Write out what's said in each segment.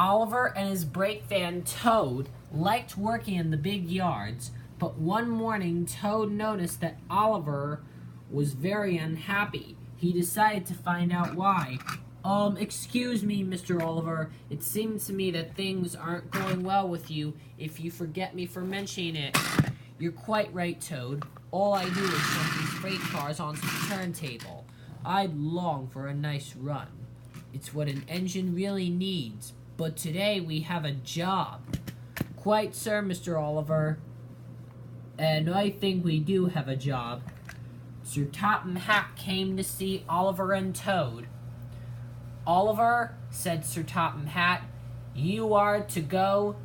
Oliver and his brake van Toad liked working in the big yards, but one morning Toad noticed that Oliver was very unhappy. He decided to find out why. Excuse me, Mr. Oliver. It seems to me that things aren't going well with you if you forget me for mentioning it. You're quite right, Toad. All I do is jump these freight cars onto the turntable. I'd long for a nice run. It's what an engine really needs. But today we have a job. Quite, sir, Mr. Oliver. And I think we do have a job. Sir Topham Hatt came to see Oliver and Toad. Oliver, said Sir Topham Hatt, you are to go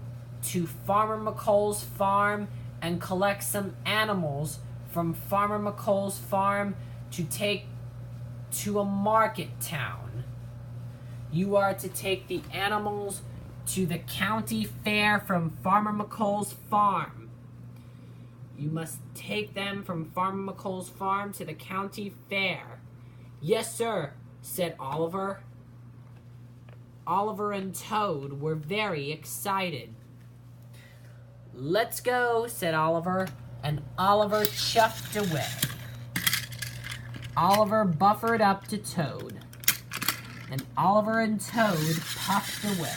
to Farmer McColl's farm and collect some animals from Farmer McColl's farm to take to a market town. You are to take the animals to the county fair from Farmer McColl's farm. You must take them from Farmer McColl's farm to the county fair. Yes, sir, said Oliver. Oliver and Toad were very excited. Let's go, said Oliver, and Oliver chuffed away. Oliver buffered up to Toad, and Oliver and Toad puffed away.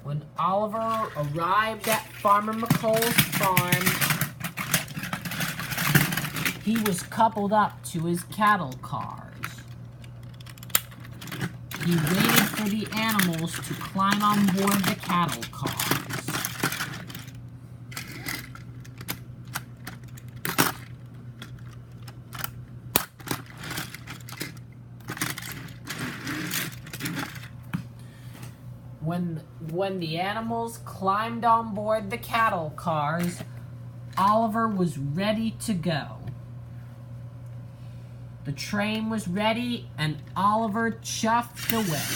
When Oliver arrived at Farmer McColl's farm, he was coupled up to his cattle cars. He waited for the animals to climb on board the cattle cars. When the animals climbed on board the cattle cars, Oliver was ready to go. The train was ready, and Oliver chuffed away.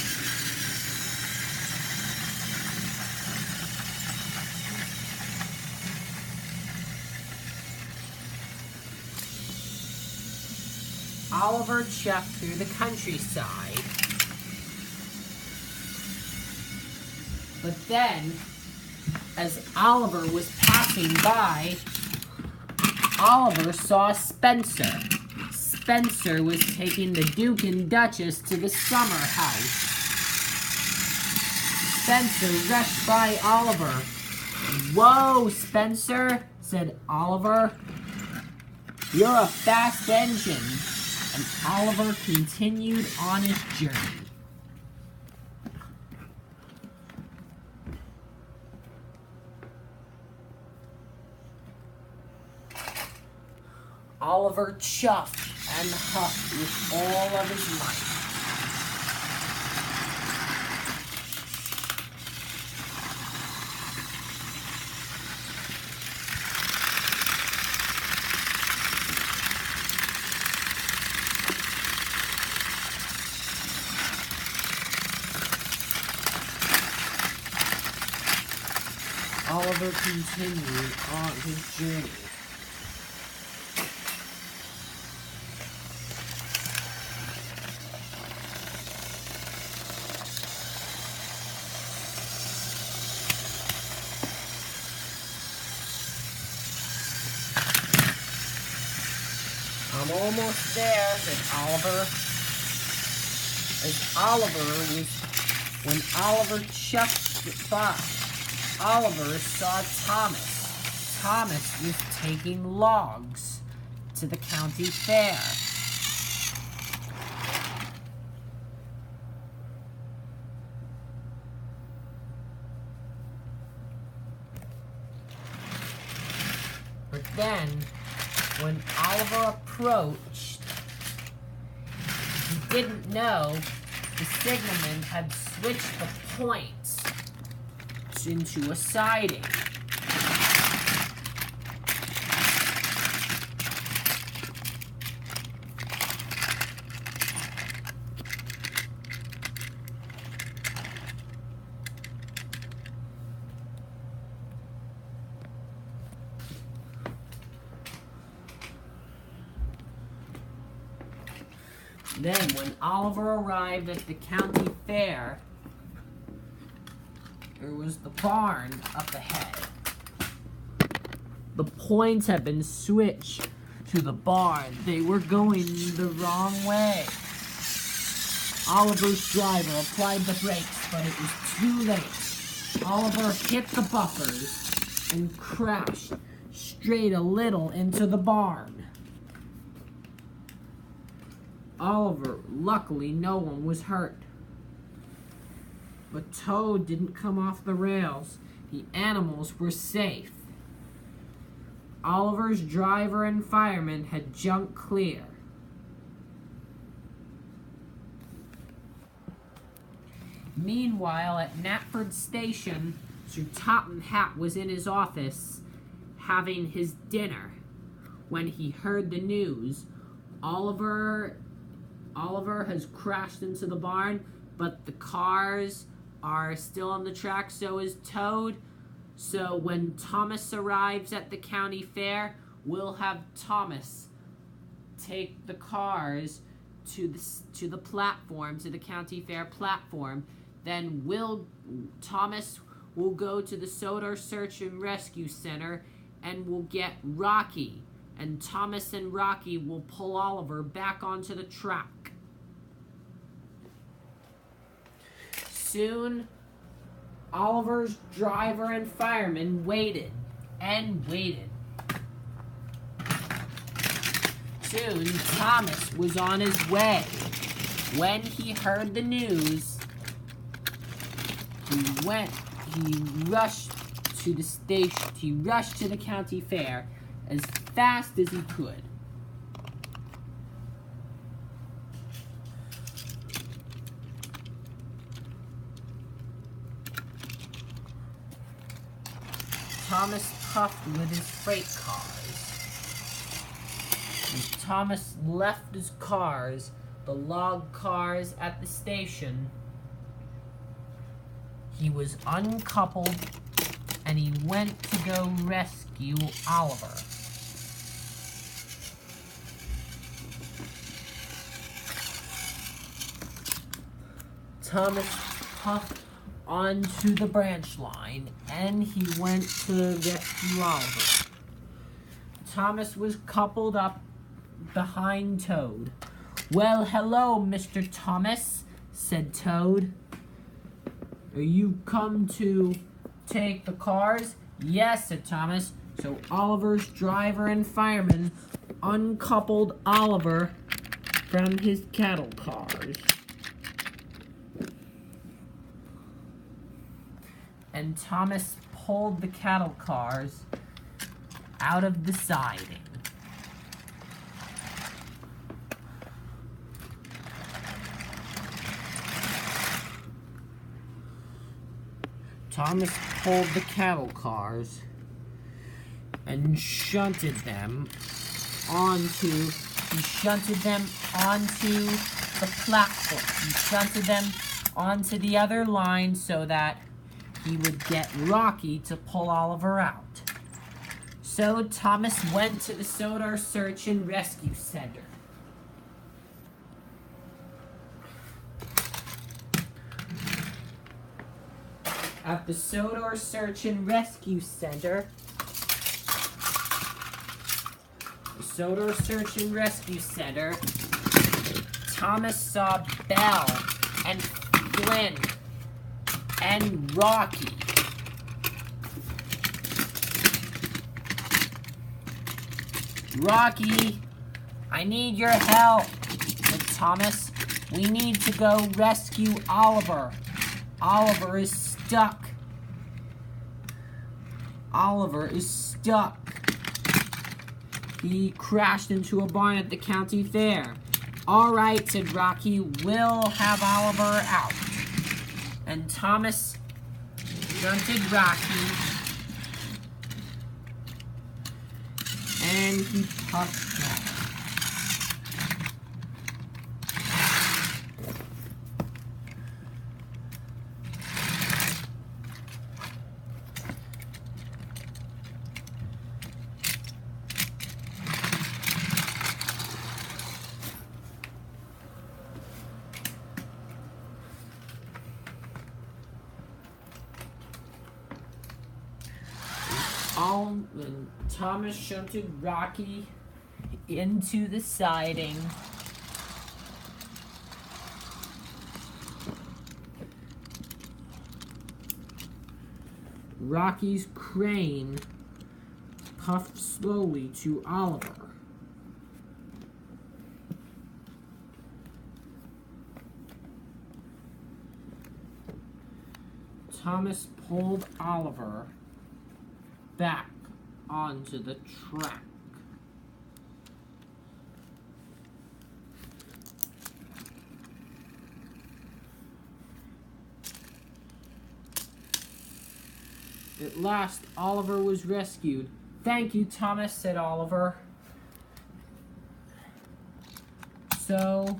Oliver chuffed through the countryside. But then, as Oliver was passing by, Oliver saw Spencer. Spencer was taking the Duke and Duchess to the summer house. Spencer rushed by Oliver. Whoa, Spencer, said Oliver. You're a fast engine. And Oliver continued on his journey. Oliver chuffed and huffed with all of his might. Oliver continued on his journey. I'm almost there, said Oliver. When Oliver chuffed by, Oliver saw Thomas. Thomas was taking logs to the county fair. But then, when Oliver approached, he didn't know the signalman had switched the points into a siding. Then, when Oliver arrived at the county fair, there was the barn up ahead. The points had been switched to the barn. They were going the wrong way. Oliver's driver applied the brakes, but it was too late. Oliver hit the buffers and crashed straight a little into the barn. Luckily no one was hurt. But Toad didn't come off the rails. The animals were safe. Oliver's driver and fireman had jumped clear. Meanwhile, at Knapford Station, Sir Topham Hatt was in his office having his dinner when he heard the news. Oliver has crashed into the barn, but the cars are still on the track, so is Toad. So when Thomas arrives at the county fair, we'll have Thomas take the cars to the platform, to the county fair platform. Then Thomas will go to the Sodor Search and Rescue Center and will get Rocky. And Thomas and Rocky will pull Oliver back onto the track. Soon, Oliver's driver and fireman waited and waited. Soon, Thomas was on his way. When he heard the news, he rushed to the station. He rushed to the county fair as fast as he could. Thomas puffed with his freight cars. As Thomas left his cars, the log cars at the station, he was uncoupled and he went to go rescue Oliver. Thomas puffed onto the branch line and he went to rescue Oliver. Thomas was coupled up behind Toad. "Well, hello, Mr. Thomas," said Toad. "Are you come to take the cars?" "Yes," said Thomas. So Oliver's driver and fireman uncoupled Oliver from his cattle cars. And Thomas pulled the cattle cars out of the siding. Thomas pulled the cattle cars and shunted them onto the platform. He shunted them onto the other line so that he would get Rocky to pull Oliver out. So Thomas went to the Sodor Search and Rescue Center. At the Sodor Search and Rescue Center, Thomas saw Belle and Flynn and Rocky. "Rocky, I need your help," said Thomas. "We need to go rescue Oliver. Oliver is stuck. He crashed into a barn at the county fair." "All right," said Rocky. "We'll have Oliver out." And Thomas shunted Rocky, and he puffed off. Thomas shunted Rocky into the siding. Rocky's crane puffed slowly to Oliver. Thomas pulled Oliver back onto the track. At last, Oliver was rescued. "Thank you, Thomas," said Oliver. So,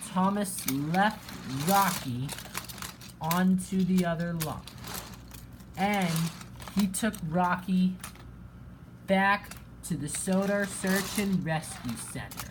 Thomas left Rocky onto the other lump. And he took Rocky back to the Soda Search and Rescue Center.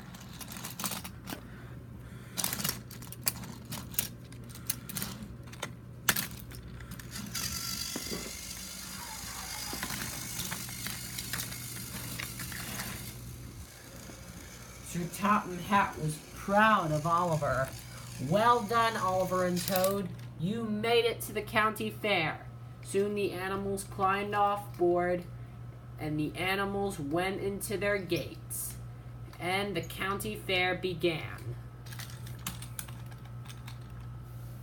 Sir Totten Hat was proud of Oliver. "Well done, Oliver and Toad. You made it to the county fair." Soon the animals climbed off board, and the animals went into their gates, and the county fair began.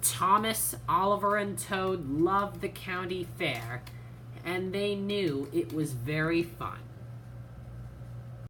Thomas, Oliver, and Toad loved the county fair, and they knew it was very fun.